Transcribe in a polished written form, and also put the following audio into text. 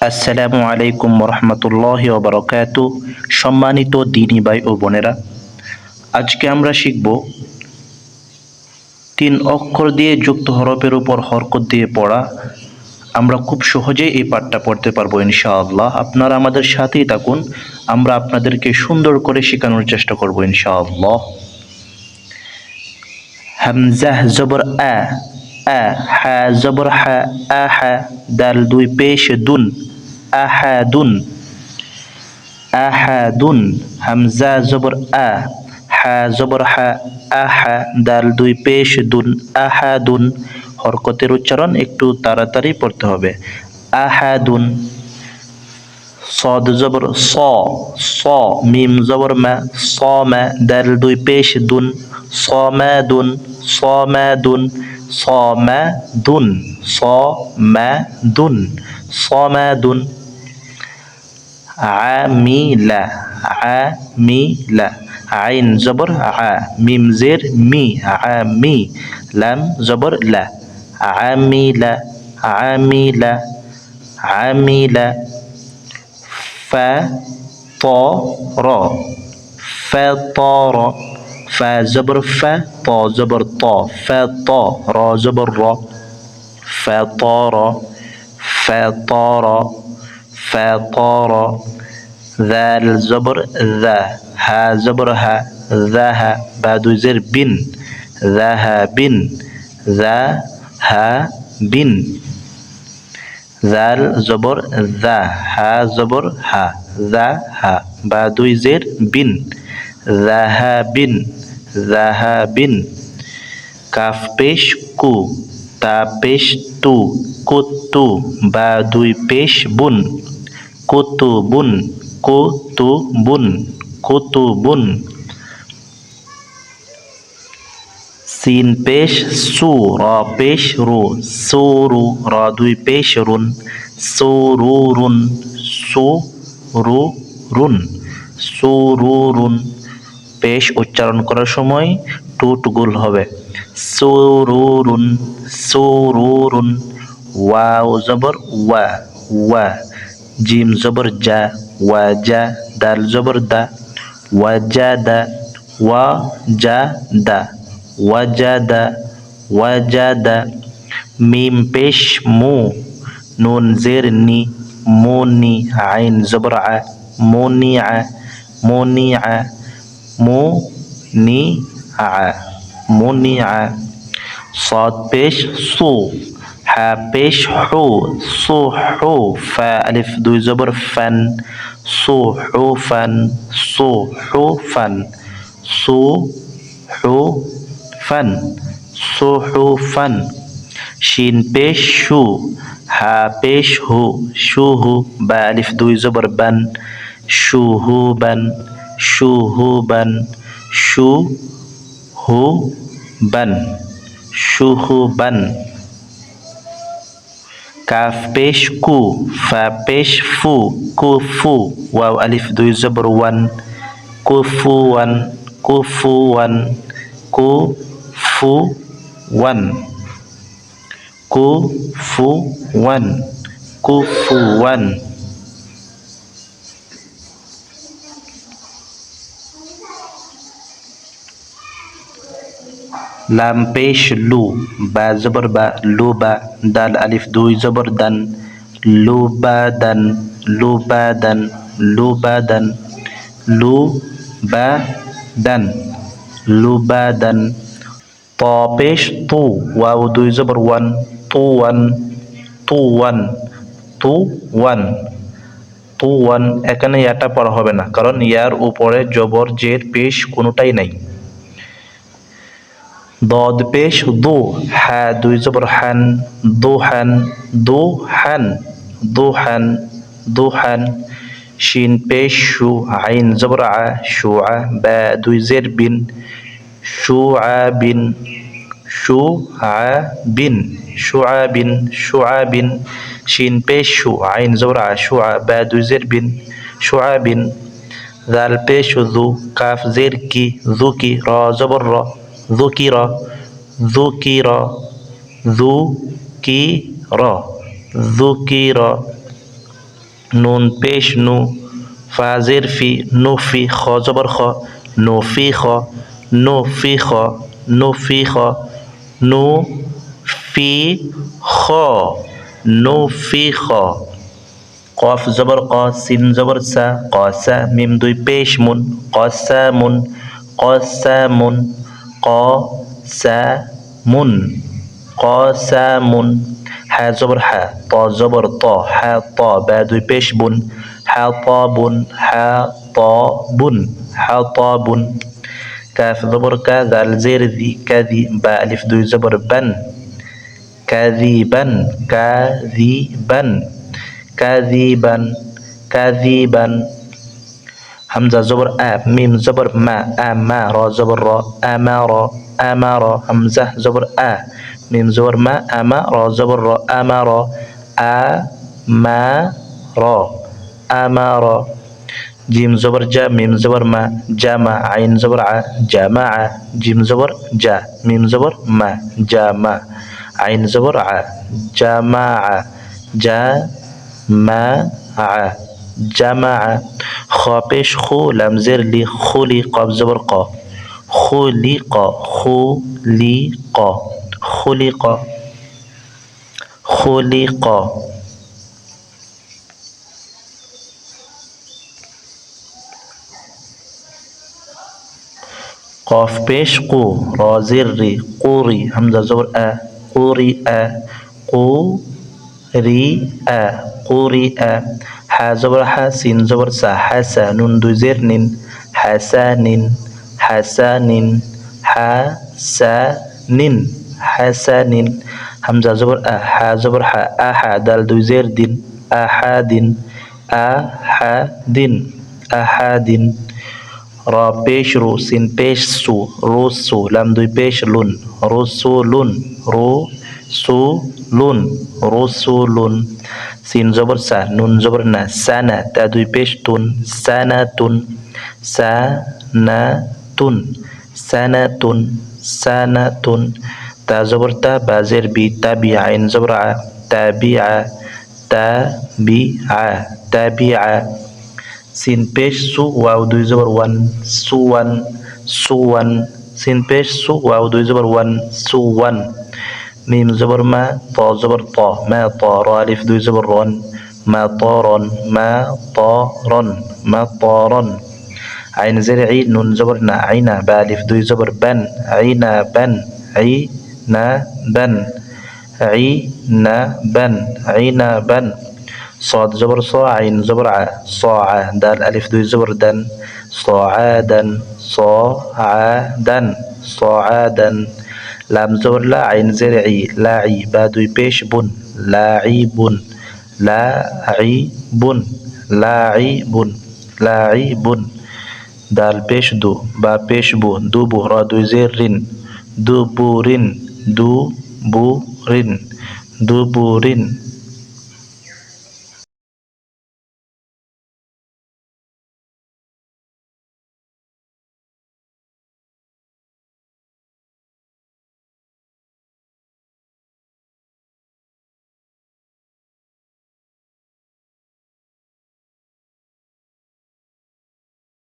আসসালামু আলাইকুম রহমতুল্লাহি ওয়া বারাকাতুহু। সম্মানিত দিনী ভাই ও বোনেরা, আজকে আমরা শিখব 3 অক্ষর দিয়ে যুক্ত হরফের উপর হরকত দিয়ে পড়া। আমরা খুব সহজেই এই পাঠটা পড়তে পারবো ইনশাআল্লাহ। আপনারা আমাদের সাথেই থাকুন, আমরা আপনাদেরকে সুন্দর করে শেখানোর চেষ্টা করব ইনশাআল্লাহ। হামজা জবর আ, হা জবর হা, আহা। দাল দুই পেশ দুন, আহাদুন, আহাদুন। হামজা জবর আ, হা জবর হা, আহা। দাল দুই পেশ দুন, আহাদুন। হরকতের উচ্চারণ একটু তাড়াতাড়ি পড়তে হবে। আহাদুন। صاد জবর স, মিম জবর মা, মা। দাল দুই পেশ দুন, সমাদুন, সমাদুন, সমাদুন, সমাদুন, সমাদুন। আমিলা, আমিলা। আইন জবর আ, মিম জের মি, আমি। লাম জবর লা, আমিলা, আমিলা, আমিলা। فطر، فطر. فا زبر فا، طا زبر طا، فطا. را زبر را، فطر، فطر، فطر. ذال زبر ذا، ها زبر ها، ذاها. بعد زر بن، ذهب، ذهب. জাল জবর দা, হা জবর হা, দা হা। বা দুই জের বিন, জাহাবিন, জাহাবিন। কাফ পেশ কু, তা পেশ তু, কুতু। বা দুই পেশ বুন, কুতুবুন, কুতুবুন, কুতুবুন। সিন পেশ সু, র পেশ রু, সুরু। র দুই পেশ রুন, সুরুরুন, সুরুরুন, সুরুরুন। পেশ উচ্চারণ করার সময় টুট গোল হবে। সুরুরুন, সুরুরুন। ওয়াও জবর ওয়া, ওয়া। জিম জবর জা, ওয়াজা। দাল জবর দা, ওয়াজাদা, ওয়াজাদা, ওয়াজাদা, ওয়াজাদা। মিম পেশ মু, নুন জের নি, মুনি। আইন জবর আ, মুনিআ, মুনিআ, মুনিআ, মুনিআ। صاد পেশ সু, হা পেশ হু, সুহু। ফা আলিফ দুই জবর ফান, সুহুফান, সুহুফান, সুহুফান, সুহুফান। শিন পেশ শু, হা পেশ হু, শুহু। বা আলিফ দুই জবর বান, শুহুবান, শুহুবান, শুহুবান, শুহুবান। কাফ পেশ কু, ফা পেশ ফু, কুফু। ওয়াও আলিফ দুই জবর ওয়ান, কুফুয়ান, কুফুয়ান, কুফুয়ান, কুফুয়ান, কুফুয়ান। লাম পেশ লু, বা জবর বা, লুবা। দাল আলিফ দুই জবর দান, লুবাদান, লুবাদান, লুবাদান, লুবাদান, লুবাদান। ত পেশ তু, ওয়াও দুই জবর ওয়ান, তুওয়ান, তুওয়ান, তুওয়ান, তুওয়ান। এখানে ইয়াটা পড়া হবে না, কারণ ইয়ার উপরে জবর জের পেশ কোনোটাই নাই। ضاد পেশ দু, হা দুই জবর হান, দুহান, দুহান, দুহান, দুহান। শিন পেশ শু, আইন জবর আ, শুআ। বা দুই জের বিন, শুআবিন, শুআবিন, শুআবিন, শুআবিন। শিন পেশ শু, আইন জবর আ, শুআ। বা দুই জের বিন, শুআবিন। জাল পেশ জু, কাফ জের কি, জুকি। র জবর র, ذكر، ذكر، ذكر، ذكر। নুন পেশ নু, ফাজের ফি, নুফি, খ জবর খ, নুফি খ, নুফি খ, নুফি খ, নু ফি খ, নুফি খ। কফ জবর ক, সিন জবর সা, কসা, মিম দুই পেশ মুন, কসামুন, কসামুন, কসামুন, কসামুন। হা জবর হা, ত জবর ত, হা ত, বা দুই পেশ বুন, হা ত বুন, হা ত বুন, হা ত বুন। কাফ জবর কা, দাল জের দি, কাদি, বা আলিফ দুই জবর বান, কাযিবান, কাযিবান, কাযিবান, কাযিবান। হামজা জবর আ, মিম জবর মা, আমা, র জবর র, আমার, আমার। হামজা জবর আ, মিম জবর মা, আমা, র জবর র, আমার, আমার, আমার। জিম জবর জা, মিম জবর মা, জামা, আইন জবর আ, জামা, জিম জবর জা, মিম জবর মা, জামা, আইন জবর আ, জামা, জামা, জামা। খ পেশ খু, লাম জের লি, খুলি, কফ জবর ক, খুলিক, খুলিক, খুলিক, খুলিক। কফ পেশ কু, র জের রি, কুরি, হামজা জবর আ, কুরি আ, কুরি আ, কুরি আ। হা জবর হা, সিন জবর সা, হাসা, নুন দুই জের নিন, হাসানিন, হাসানিন, হাসানিন, হাসানিন। হামজা জবর আ, হা জবর হা, আহা, দাল দুই জের দিন, আহাদিন, আহাদিন, আহাদিন। র পেশ রু, সিন পেশ সু, রুসু, লাম দুই পেশ লুন, রুসুলুন, রুসুলুন, রুসুলুন। সিন জবর সা, নুন জবর না, সানা, তা দুই পেশ তুন, সানাতুন, সানাতুন, সানাতুন, সানাতুন। তা জবর তা, বাজের বি, তাবি, আইন জবর আ, তাবিআ, তাবিআ, তাবিআ। সিন পেশ সু, ওয়াও দুই জবর ওয়ান, সুওয়ান, সুওয়ান। সিন পেশ সু, ওয়াও দুই জবর ওয়ান, সুওয়ান। মিম জবর মা, ত জবর ত, মা ত, র আলিফ দুই জবর রন, মা ত রন, মা ত রন, মা ত রন। আইন জের ই, নুন জবর না, আইনা, বা আলিফ দুই জবর বান, আইনা বান, আইনা বান, আইনা বান, আইনা বান। صاد জবর স, আইন জবর আ, صاع, দাল আলিফ দুই জবর দান, صاعدا, صاعدا, صاعدا। লাম জবর লা, আইন জের ই, লাই, বা দুই পেশ বুন, লাইবুন, লাইবুন, লাইবুন, লাইবুন। দাল পেশ দু, বা পেশ বু, দুবু, র দুই জের রিন, দুবুরিন, দুবুরিন, দুবুরিন।